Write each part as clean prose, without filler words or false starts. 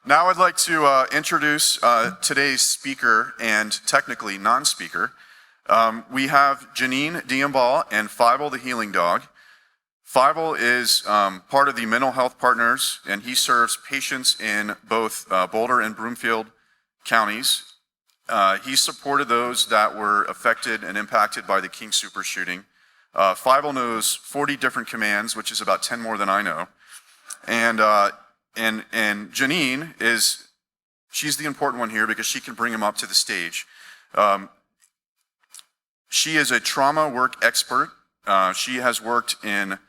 Now I'd like to introduce today's speaker and technically non-speaker. We have Janine Diambal and Fievel the Healing Dog. Fievel is part of the Mental Health Partners, and he serves patients in both Boulder and Broomfield counties. He supported those that were affected and impacted by the King Soopers shooting. Fievel knows 40 different commands, which is about 10 more than I know. And Janine she's the important one here because she can bring him up to the stage. She is a trauma work expert. She has worked in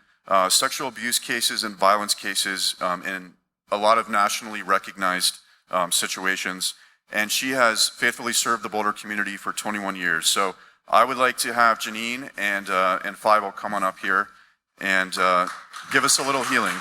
sexual abuse cases and violence cases in a lot of nationally recognized situations. And she has faithfully served the Boulder community for 21 years. So I would like to have Janine and Fievel come on up here and give us a little healing.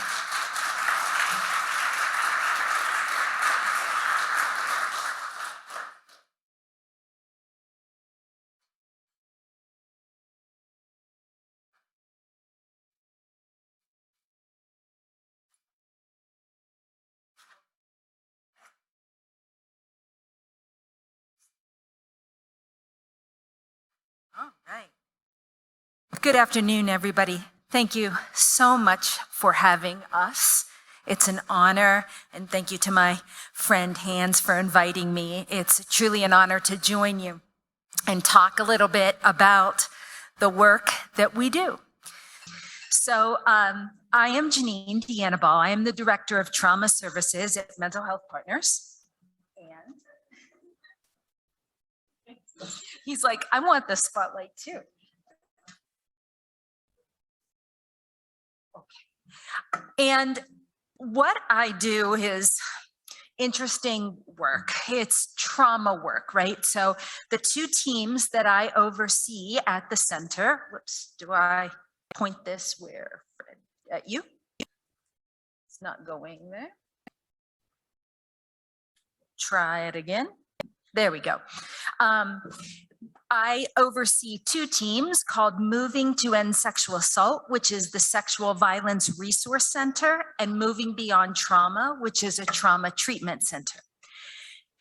All right. Good afternoon, everybody. Thank you so much for having us. It's an honor, and thank you to my friend Hans for inviting me. It's truly an honor to join you and talk a little bit about the work that we do. So I am Janine Diambal. I am the Director of Trauma Services at Mental Health Partners. He's like, I want the spotlight too. Okay. And what I do is interesting work. It's trauma work, right? So the two teams that I oversee at the center, whoops, do I point this where? At you? It's not going there. Try it again. There we go. I oversee two teams called Moving to End Sexual Assault, which is the Sexual Violence Resource Center, and Moving Beyond Trauma, which is a trauma treatment center.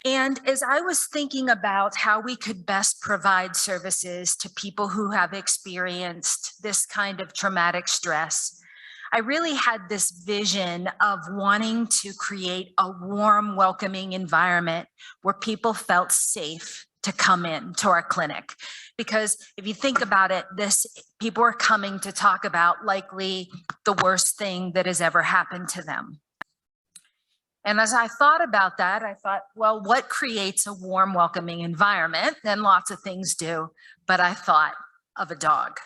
And as I was thinking about how we could best provide services to people who have experienced this kind of traumatic stress, I really had this vision of wanting to create a warm, welcoming environment where people felt safe to come in to our clinic. Because if you think about it, people are coming to talk about likely the worst thing that has ever happened to them. And as I thought about that, I thought, well, what creates a warm, welcoming environment? And lots of things do, but I thought of a dog,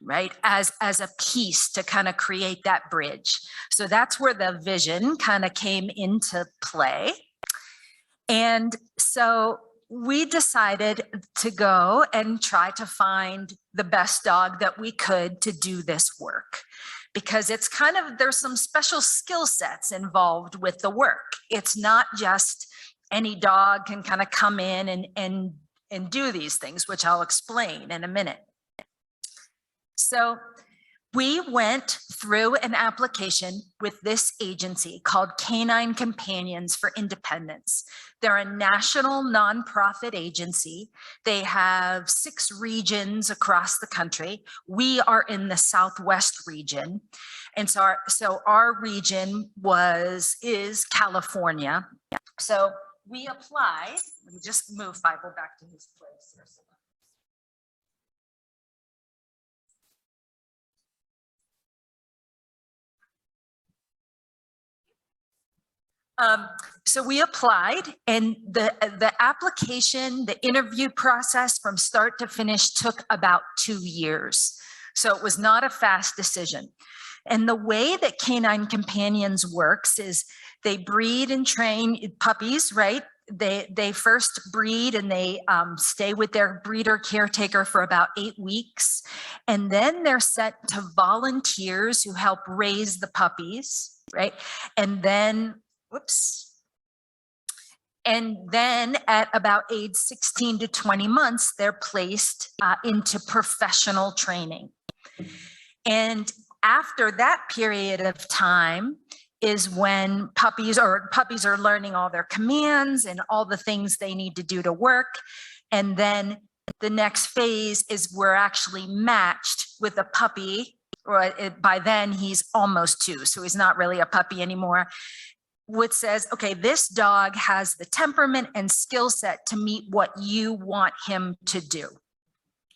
right? As a piece to kind of create that bridge. So that's where the vision kind of came into play. And so we decided to go and try to find the best dog that we could to do this work, because it's kind of, there's some special skill sets involved with the work. It's not just any dog can kind of come in and do these things, which I'll explain in a minute. So we went through an application with this agency called Canine Companions for Independence. They're a national nonprofit agency. They have 6 regions across the country. We are in the Southwest region. And so our region is California. So we applied, let me just move Fievel back to his place here. So we applied, and the application, the interview process from start to finish took about 2 years. So it was not a fast decision. And the way that Canine Companions works is they breed and train puppies, right? They first breed and they stay with their breeder caretaker for about 8 weeks. And then they're sent to volunteers who help raise the puppies, right? And then And then at about age 16 to 20 months, they're placed into professional training. And after that period of time, is when puppies are learning all their commands and all the things they need to do to work. And then the next phase is we're actually matched with a puppy, or by then he's almost 2, so he's not really a puppy anymore, which says, okay, this dog has the temperament and skill set to meet what you want him to do.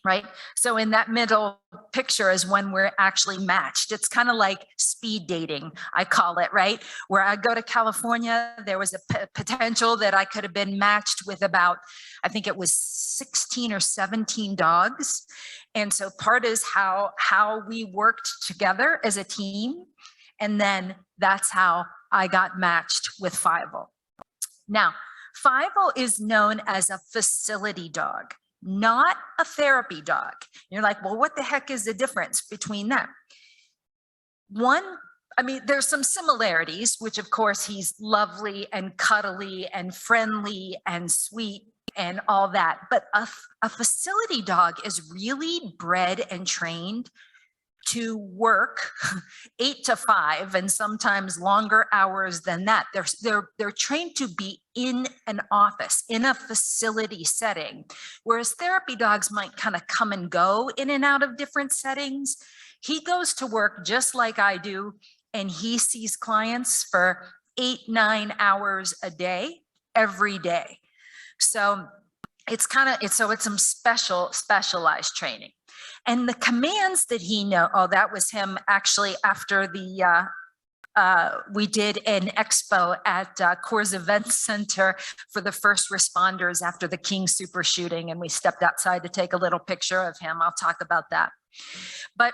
Right? So in that middle picture is when we're actually matched. It's kind of like speed dating, I call it, right? Where I go to California, there was a potential that I could have been matched with about, I think it was 16 or 17 dogs. And so part is how we worked together as a team. And then that's how I got matched with Fievel. Now, Fievel is known as a facility dog, not a therapy dog. You're like, well, what the heck is the difference between them? One, I mean, there's some similarities, which of course he's lovely and cuddly and friendly and sweet and all that. But a facility dog is really bred and trained to work 8 to 5 and sometimes longer hours than that. They're trained to be in an office, in a facility setting, whereas therapy dogs might kind of come and go in and out of different settings. He goes to work just like I do, and he sees clients for 8-9 hours a day, every day. So it's some specialized training. And the commands that he that was him actually after the, we did an expo at Coors Event Center for the first responders after the King Super shooting. And we stepped outside to take a little picture of him. I'll talk about that. But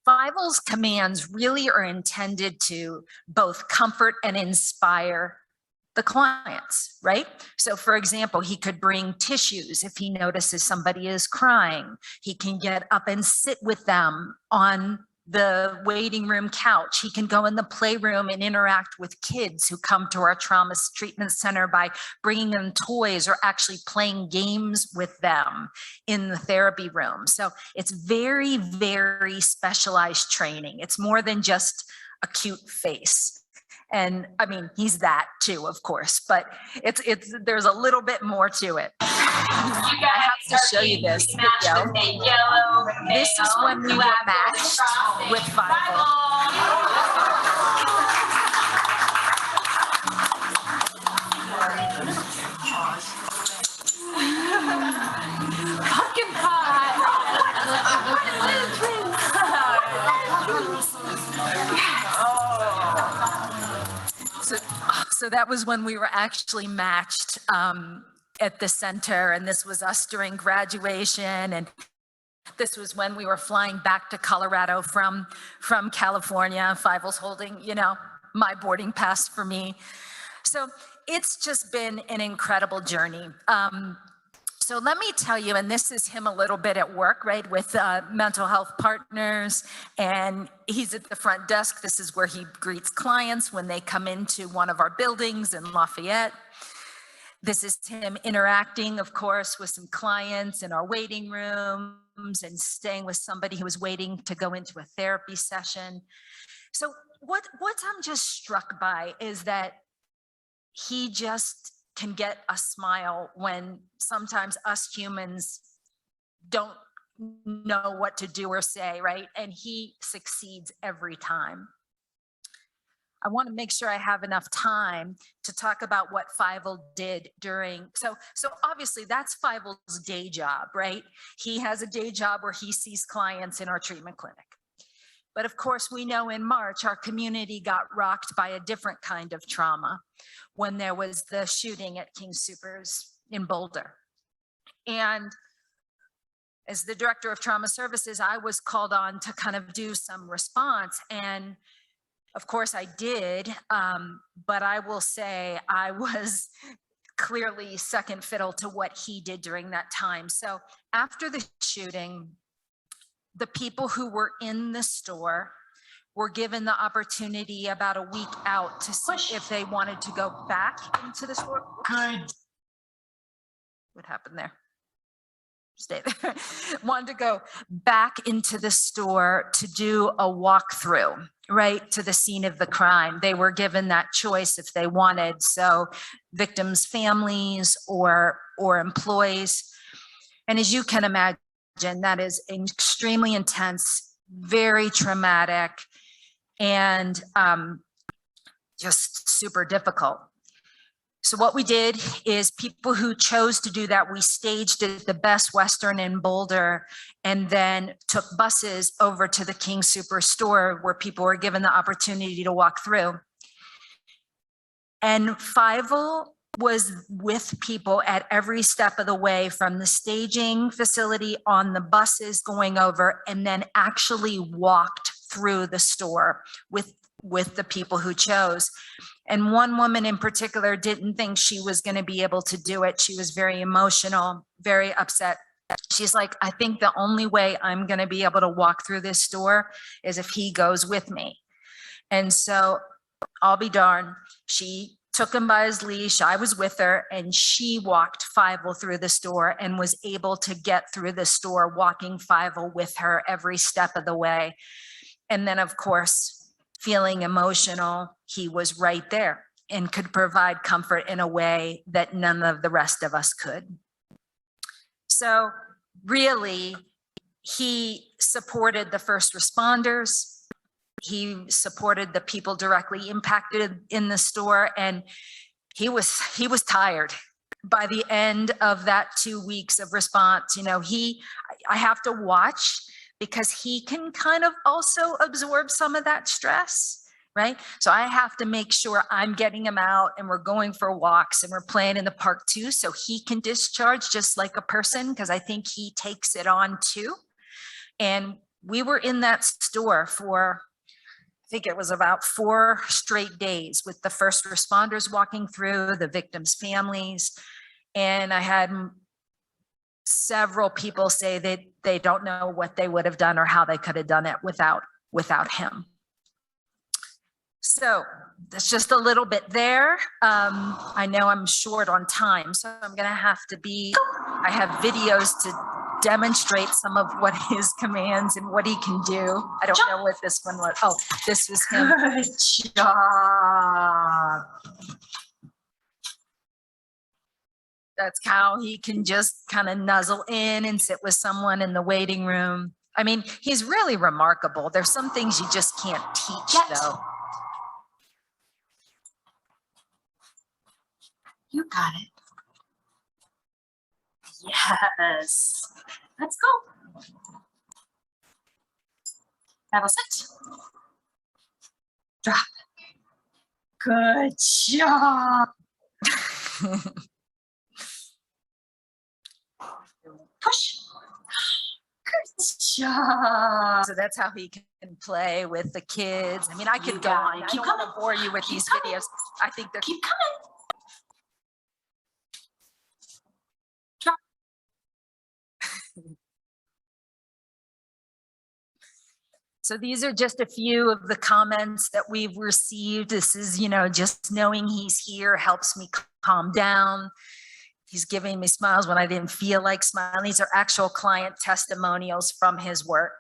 Fievel's commands really are intended to both comfort and inspire the clients, right? So for example, he could bring tissues if he notices somebody is crying. He can get up and sit with them on the waiting room couch. He can go in the playroom and interact with kids who come to our trauma treatment center by bringing them toys or actually playing games with them in the therapy room. So it's very, very specialized training. It's more than just a cute face. And I mean, he's that too, of course, but there's a little bit more to it. I have to show you this video. This is when we were matched with Fievel. Pumpkin pie. So that was when we were actually matched at the center, and this was us during graduation, and this was when we were flying back to Colorado from California. Fievel's holding, my boarding pass for me. So it's just been an incredible journey. So let me tell you, and this is him a little bit at work, right, with mental health partners, and he's at the front desk. This is where he greets clients when they come into one of our buildings in Lafayette. This is him interacting, of course, with some clients in our waiting rooms and staying with somebody who was waiting to go into a therapy session. So what I'm just struck by is that he just can get a smile when sometimes us humans don't know what to do or say, right? And he succeeds every time. I want to make sure I have enough time to talk about what Fievel did during, so obviously that's Fievel's day job, right? He has a day job where he sees clients in our treatment clinic. But of course, we know in March, our community got rocked by a different kind of trauma when there was the shooting at King Soopers in Boulder. And as the director of trauma services, I was called on to kind of do some response. And of course I did, but I will say I was clearly second fiddle to what he did during that time. So after the shooting, the people who were in the store were given the opportunity about a week out to see if they wanted to go back into the store. Good. What happened there? stay there, wanted to go back into the store to do a walkthrough, right, to the scene of the crime. They were given that choice if they wanted. So victims' families or employees. And as you can imagine, that is extremely intense, very traumatic, and just super difficult. So what we did is people who chose to do that, we staged at the Best Western in Boulder and then took buses over to the King Superstore where people were given the opportunity to walk through. And Fievel was with people at every step of the way, from the staging facility on the buses going over, and then actually walked through the store with the people who chose. And one woman in particular didn't think she was going to be able to do it. She was very emotional, very upset. She's like, I think the only way I'm going to be able to walk through this store is if he goes with me. And so I'll be darned, she took him by his leash. I was with her, and she walked Fievel through the store and was able to get through the store walking Fievel with her every step of the way. And then, of course, feeling emotional, he was right there and could provide comfort in a way that none of the rest of us could. So really, he supported the first responders. He supported the people directly impacted in the store, and he was tired. By the end of that 2 weeks of response, you know, I have to watch, because he can kind of also absorb some of that stress, right? So I have to make sure I'm getting him out and we're going for walks and we're playing in the park too, so he can discharge just like a person, because I think he takes it on too. And we were in that store for, I think it was about 4 straight days, with the first responders walking through, the victims' families. And I had several people say that they don't know what they would have done or how they could have done it without him. So that's just a little bit there. I know I'm short on time, so I'm going to have to I have videos to demonstrate some of what his commands and what he can do. I don't know what this one was. Oh, this was him. Good job. That's how he can just kind of nuzzle in and sit with someone in the waiting room. I mean, he's really remarkable. There's some things you just can't teach, though. You got it. Yes. Let's go. Have a sit. Drop. Good job. Push. Good job. So that's how he can play with the kids. I mean, I could go on. I don't want to bore you with these videos. I think they're keep coming. Drop. So these are just a few of the comments that we've received. This is, you know, just knowing he's here helps me calm down. He's giving me smiles when I didn't feel like smiling. These are actual client testimonials from his work.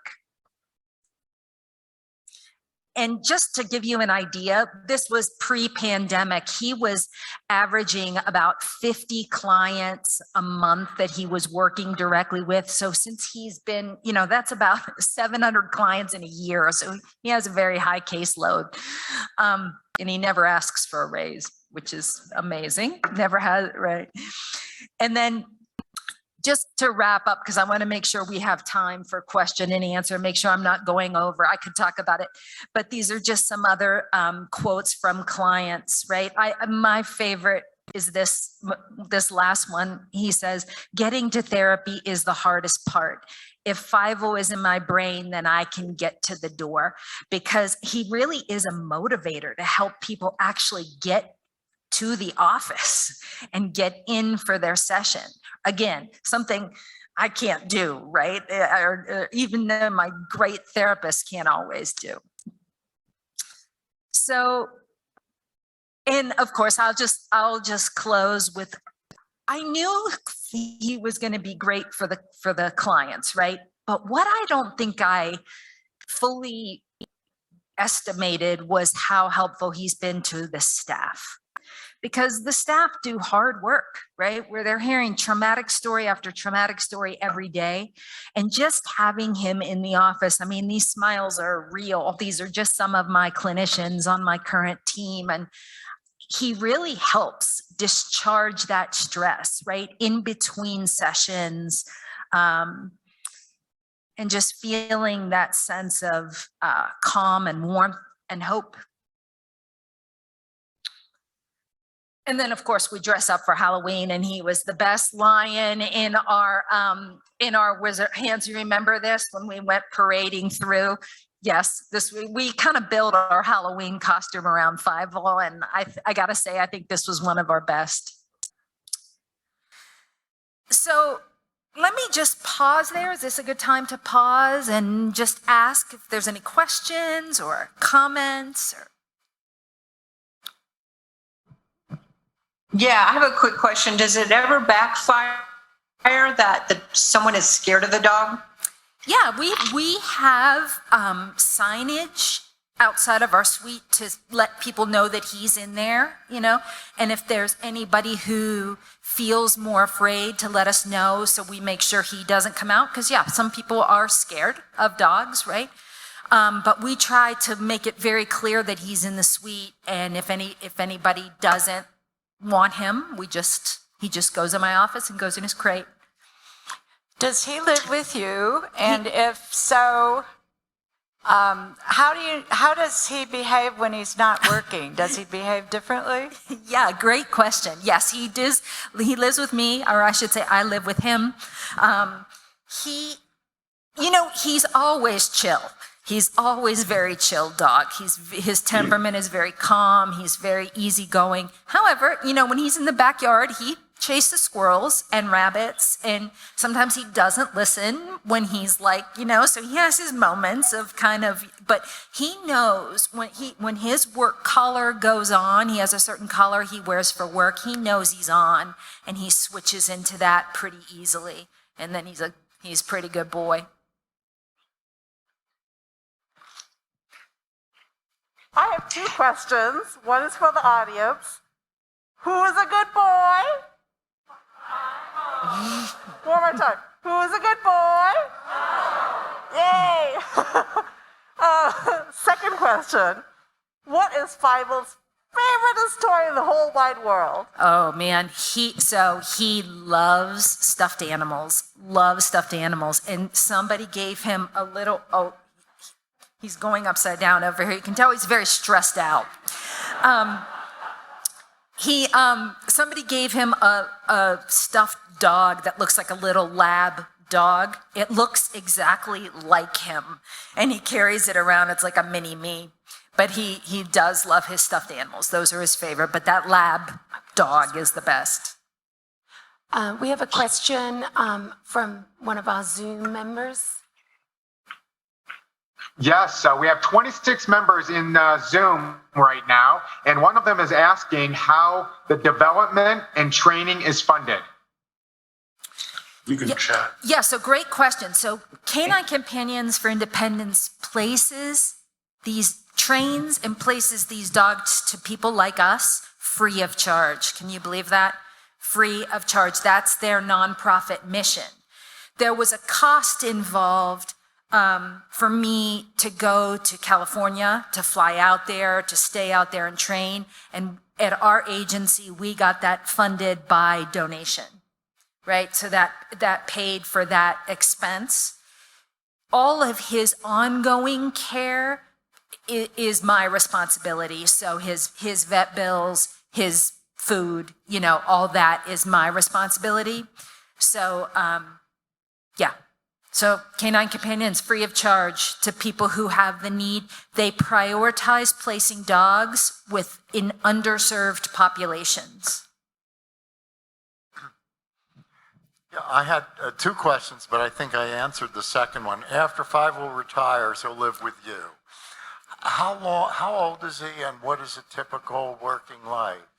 And just to give you an idea, this was pre-pandemic. He was averaging about 50 clients a month that he was working directly with. So since he's been, you know, that's about 700 clients in a year. So he has a very high caseload. And he never asks for a raise, which is amazing. Never has, right? And then just to wrap up, because I want to make sure we have time for question and answer, make sure I'm not going over. I could talk about it, but these are just some other quotes from clients, right? My favorite is this last one. He says, getting to therapy is the hardest part. If Fievel is in my brain, then I can get to the door, because he really is a motivator to help people actually get to the office and get in for their session. Again, something I can't do, right? Or even though my great therapist can't always do. So, and of course, I'll just close with, I knew he was going to be great for the clients, right? But what I don't think I fully estimated was how helpful he's been to the staff, because the staff do hard work, right? Where they're hearing traumatic story after traumatic story every day. And just having him in the office, I mean, these smiles are real. These are just some of my clinicians on my current team. And he really helps discharge that stress, right? In between sessions. And just feeling that sense of calm and warmth and hope. And then, of course, we dress up for Halloween, and he was the best lion in our wizard hands. You remember this when we went parading through? Yes, we kind of build our Halloween costume around Fievel, and I gotta say, I think this was one of our best. So let me just pause there. Is this a good time to pause and just ask if there's any questions or comments? Yeah, I have a quick question. Does it ever backfire that someone is scared of the dog? Yeah, we have signage outside of our suite to let people know that he's in there, and if there's anybody who feels more afraid, to let us know, so we make sure he doesn't come out, because some people are scared of dogs, right? But we try to make it very clear that he's in the suite, and if anybody doesn't want him, he just goes in my office and goes in his crate. Does he live with you? And if so, how does he behave when he's not working? Does he behave differently? Yeah, great question. Yes, he does. He lives with me, or I should say I live with him. He's always chill. He's always very chill dog. His temperament is very calm. He's very easygoing. However, when he's in the backyard, he chases squirrels and rabbits, and sometimes he doesn't listen when he's so he has his moments of but he knows when his work collar goes on, he has a certain collar he wears for work, he knows he's on, and he switches into that pretty easily, and then he's a pretty good boy. I have two questions. One is for the audience. Who is a good boy? One more time. Who is a good boy? Yay! Second question. What is Fievel's favorite toy in the whole wide world? Oh man, he loves stuffed animals. And somebody gave him a little, he's going upside down over here. You can tell he's very stressed out. Somebody gave him a stuffed dog that looks like a little lab dog. It looks exactly like him, and he carries it around. It's like a mini me, but he does love his stuffed animals. Those are his favorite, but that lab dog is the best. We have a question from one of our Zoom members. Yes, we have 26 members in Zoom right now, and one of them is asking how the development and training is funded. You can chat. Yeah, so great question. So Canine Companions for Independence trains and places these dogs to people like us free of charge. Can you believe that? Free of charge. That's their nonprofit mission. There was a cost involved for me to go to California, to fly out there, to stay out there and train. And at our agency, we got that funded by donation, right? So that paid for that expense. All of his ongoing care is my responsibility. So his vet bills, his food, all that is my responsibility. So, yeah. So Canine Companions, free of charge to people who have the need. They prioritize placing dogs in underserved populations. Yeah, I had two questions, but I think I answered the second one. After Fievel retires, he'll live with you. How old is he, and what is a typical working life?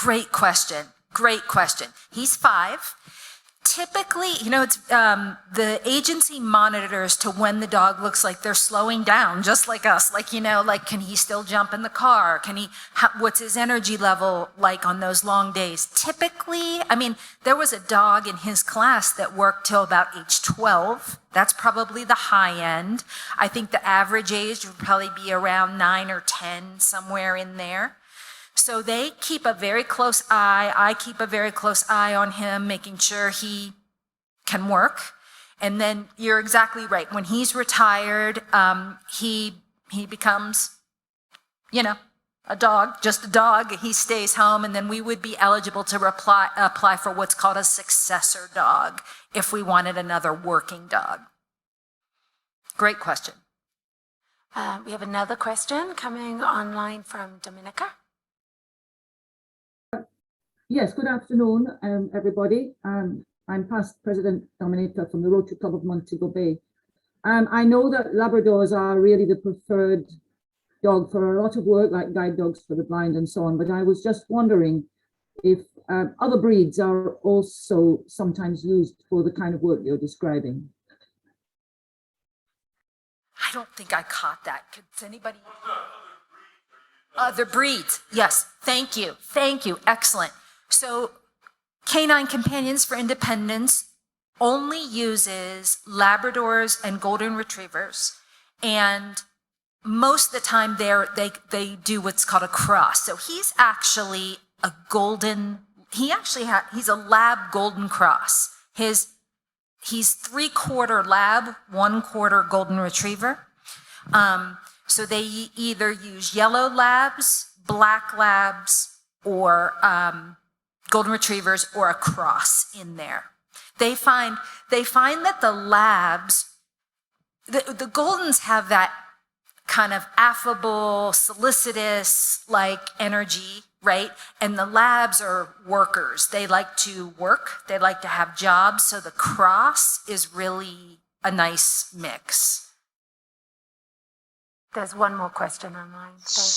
Great question. Great question. He's 5. Typically, it's the agency monitors to when the dog looks like they're slowing down, just like us. Like, can he still jump in the car? What's his energy level like on those long days? Typically, there was a dog in his class that worked till about age 12. That's probably the high end. I think the average age would probably be around 9 or 10, somewhere in there. So they keep a very close eye. I keep a very close eye on him, making sure he can work. And then you're exactly right. When he's retired, he becomes, a dog, just a dog. He stays home, and then we would be eligible to apply for what's called a successor dog if we wanted another working dog. Great question. We have another question coming online from Dominica. Yes, good afternoon, everybody. I'm past President Dominica from the Rotary Club of Montego Bay. I know that Labradors are really the preferred dog for a lot of work, like guide dogs for the blind and so on, but I was just wondering if other breeds are also sometimes used for the kind of work you're describing. I don't think I caught that. Could anybody? Other breeds. Yes. Thank you. Excellent. So Canine Companions for Independence only uses Labradors and Golden Retrievers. And most of the time they do what's called a cross. So he's actually a golden, he's a Lab Golden Cross. He's 3/4 Lab, 1/4 Golden Retriever. So they either use yellow Labs, black Labs, or Golden Retrievers, or a cross in there. They find that the Labs, the Goldens have that kind of affable, solicitous like energy, right? And the Labs are workers. They like to work. They like to have jobs. So the cross is really a nice mix. There's one more question online. Thank you.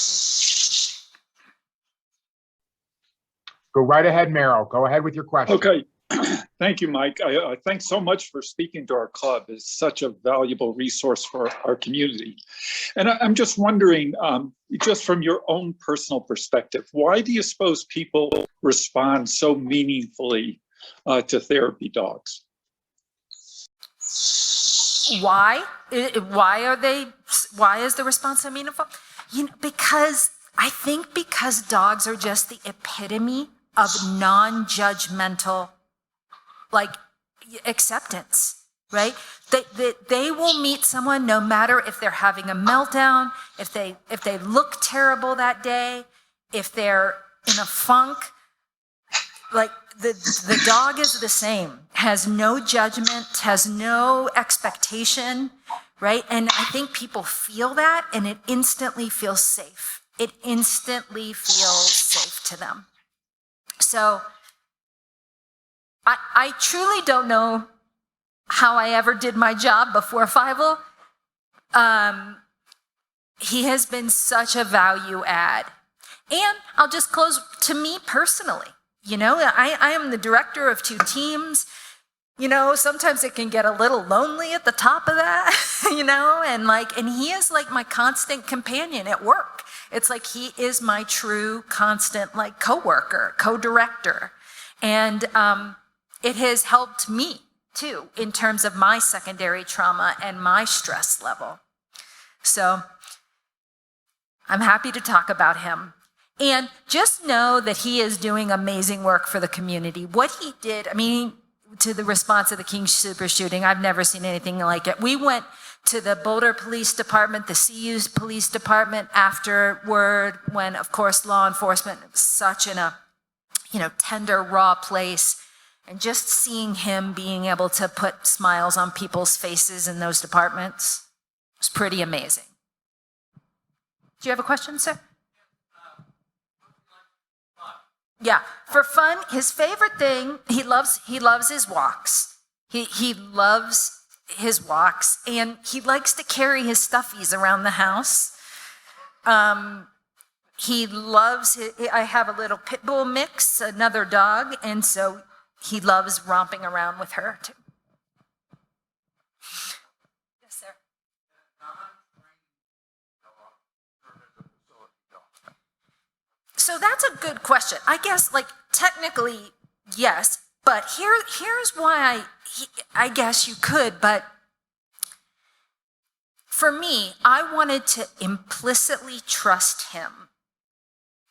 Go right ahead, Merrill. Go ahead with your question. Okay. Thank you, Mike. I thanks so much for speaking to our club. It's such a valuable resource for our community. And I'm just wondering, just from your own personal perspective, why do you suppose people respond so meaningfully to therapy dogs? Why? Why is the response so meaningful? Because dogs are just the epitome of non-judgmental, like, acceptance, right? They will meet someone no matter if they're having a meltdown, if they look terrible that day, if they're in a funk. Like, the dog is the same, has no judgment, has no expectation, right? And I think people feel that, and it instantly feels safe. It instantly feels safe to them. So I truly don't know how I ever did my job before Fievel. He has been such a value add. And I'll just close, to me personally, I am the director of 2 teams. Sometimes it can get a little lonely at the top of that, and he is like my constant companion at work. It's like he is my true constant, like, coworker, co-director. And it has helped me too in terms of my secondary trauma and my stress level. So I'm happy to talk about him. And just know that he is doing amazing work for the community. What he did, to the response of the King Super shooting, I've never seen anything like it. We went to the Boulder Police Department, the CU's Police Department afterward, when, of course, law enforcement was such in a, tender, raw place. And just seeing him being able to put smiles on people's faces in those departments was pretty amazing. Do you have a question, sir? Yeah, for fun, his favorite thing, he loves his walks. He loves his walks, and he likes to carry his stuffies around the house. he loves, I have a little pit bull mix, another dog, and so he loves romping around with her too. Yes, sir. So that's a good question. I guess, like, technically, yes, but here's why I guess you could, but for me, I wanted to implicitly trust him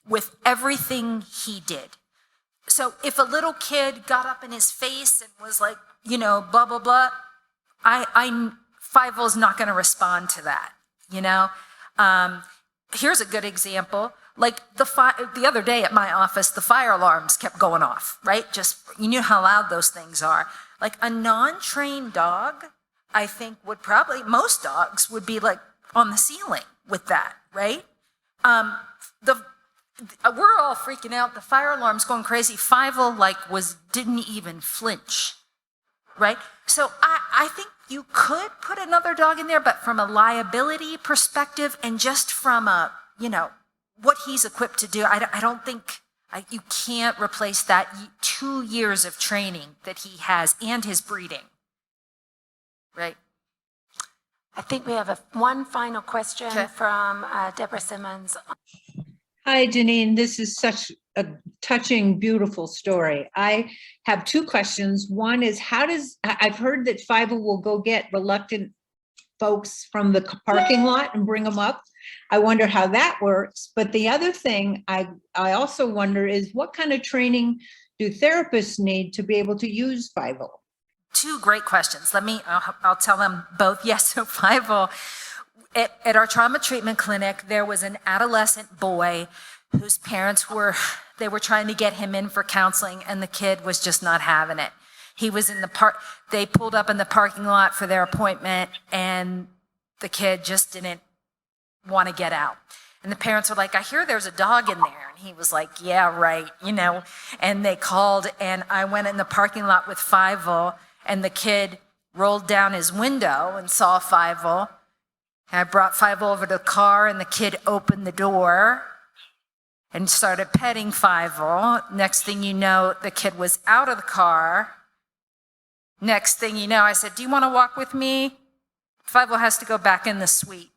with everything he did. So if a little kid got up in his face and was like, you know, blah, blah, blah, Fievel's not going to respond to that, you know? Here's a good example. Like the other day at my office, the fire alarms kept going off, right? Just, you know how loud those things are. Like a non-trained dog, I think most dogs would be like on the ceiling with that, right? We're all freaking out. The fire alarm's going crazy. Fievel didn't even flinch, right? So I think you could put another dog in there, but from a liability perspective and just from a, you know, what he's equipped to do, I don't think you can't replace that 2 years of training that he has and his breeding, right? I think we have one final question from Deborah Simmons. Hi, Janine. This is such a touching, beautiful story. I have two questions. One is, I've heard that Fievel will go get reluctant folks from the parking lot and bring them up. I wonder how that works. But the other thing I also wonder is, what kind of training do therapists need to be able to use Fievel? Two great questions. I'll tell them both. Yes, so Fievel, at our trauma treatment clinic, there was an adolescent boy whose parents were trying to get him in for counseling, and the kid was just not having it. He was in they pulled up in the parking lot for their appointment, and the kid just didn't want to get out. And the parents were like, I hear there's a dog in there. And he was like, yeah, right, you know. And they called, and I went in the parking lot with Fievel, and the kid rolled down his window and saw Fievel. And I brought Fievel over to the car, and the kid opened the door and started petting Fievel. Next thing you know, the kid was out of the car. Next thing you know, I said, do you want to walk with me? Fievel has to go back in the suite.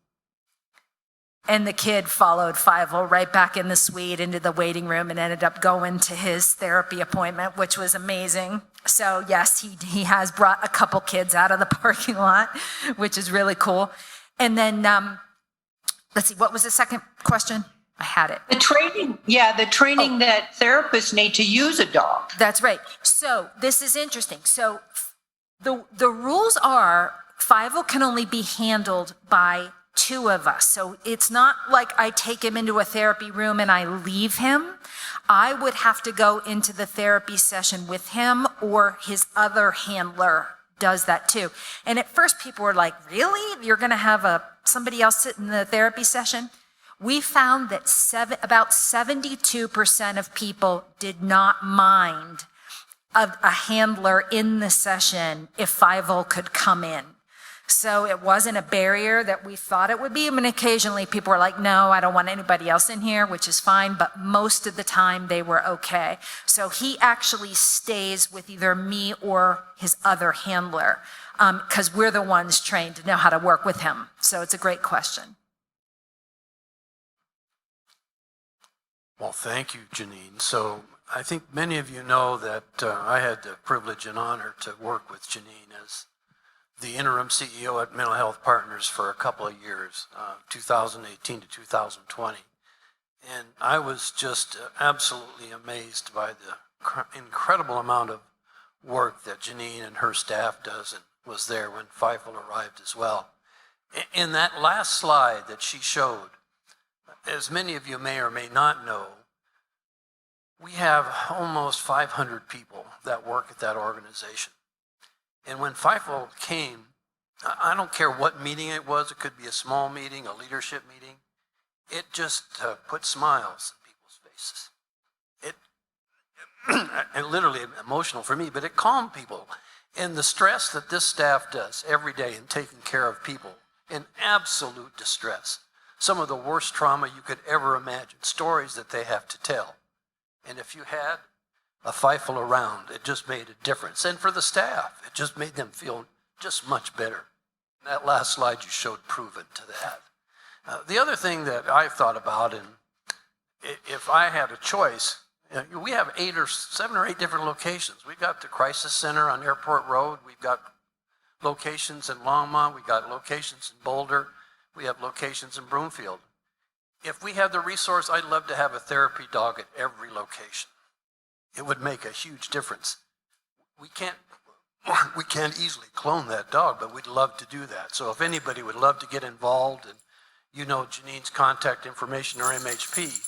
And the kid followed Fievel right back in the suite into the waiting room and ended up going to his therapy appointment, which was amazing. So yes, he has brought a couple kids out of the parking lot, which is really cool. And then, let's see, what was the second question? I had it. The training that therapists need to use a dog. That's right. So this is interesting. So the rules are Fievel can only be handled by 2 of us. So it's not like I take him into a therapy room and I leave him. I would have to go into the therapy session with him, or his other handler does that too. And at first people were like, really? You're going to have somebody else sit in the therapy session? We found that about 72% of people did not mind a handler in the session if Fievel could come in. So it wasn't a barrier that we thought it would be. I mean, occasionally people were like, no, I don't want anybody else in here, which is fine. But most of the time they were okay. So he actually stays with either me or his other handler, because we're the ones trained to know how to work with him. So it's a great question. Well, thank you, Janine. So I think many of you know that I had the privilege and honor to work with Janine as the interim CEO at Mental Health Partners for a couple of years, 2018 to 2020. And I was just absolutely amazed by the incredible amount of work that Janine and her staff does, and was there when Fievel arrived as well. In that last slide that she showed, as many of you may or may not know, we have almost 500 people that work at that organization. And when Fievel came, I don't care what meeting it was, it could be a small meeting, a leadership meeting, it just put smiles in people's faces. It literally emotional for me, but it calmed people. And the stress that this staff does every day in taking care of people in absolute distress. some of the worst trauma you could ever imagine, stories that they have to tell. And if you had a Fievel around, it just made a difference. And for the staff, it just made them feel just much better. And that last slide you showed proven to that. The other thing that I've thought about, and if I had a choice, we have 7 or 8 different locations. We've got the Crisis Center on Airport Road. We've got locations in Longmont. We've got locations in Boulder. We have locations in Broomfield. If we had the resource, I'd love to have a therapy dog at every location. It would make a huge difference. We can't easily clone that dog, but we'd love to do that. So if anybody would love to get involved, and you know Janine's contact information or MHP,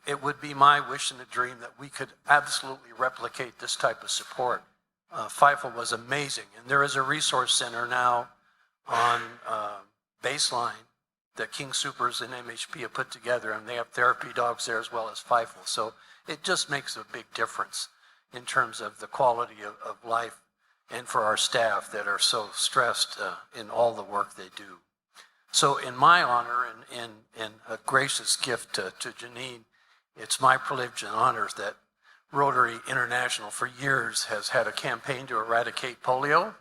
it would be my wish and a dream that we could absolutely replicate this type of support. Fievel was amazing, and there is a resource center now on Baseline that King Supers and MHP have put together, and they have therapy dogs there as well as Fievel. So it just makes a big difference in terms of the quality of life and for our staff that are so stressed in all the work they do. So in my honor and a gracious gift to Janine, it's my privilege and honor that Rotary International for years has had a campaign to eradicate polio.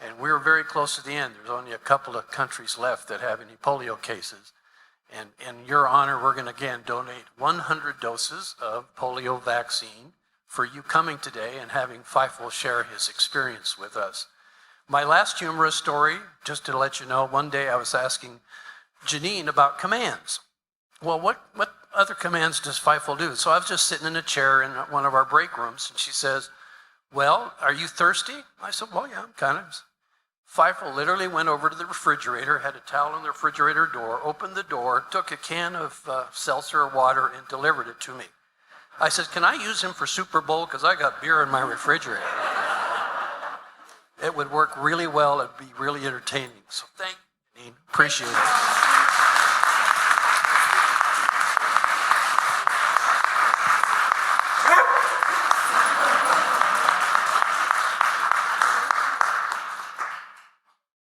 And we're very close to the end. There's only a couple of countries left that have any polio cases. And in your honor, we're going to again donate 100 doses of polio vaccine for you coming today and having Fievel share his experience with us. My last humorous story, just to let you know, one day I was asking Janine about commands. Well, what other commands does Fievel do? So I was just sitting in a chair in one of our break rooms, and she says, well, are you thirsty? I said, well, yeah, I'm kind of. Fievel literally went over to the refrigerator, had a towel on the refrigerator door, opened the door, took a can of seltzer or water, and delivered it to me. I said, can I use him for Super Bowl? Because I got beer in my refrigerator. It would work really well. It'd be really entertaining. So thank you, Janine. Appreciate it.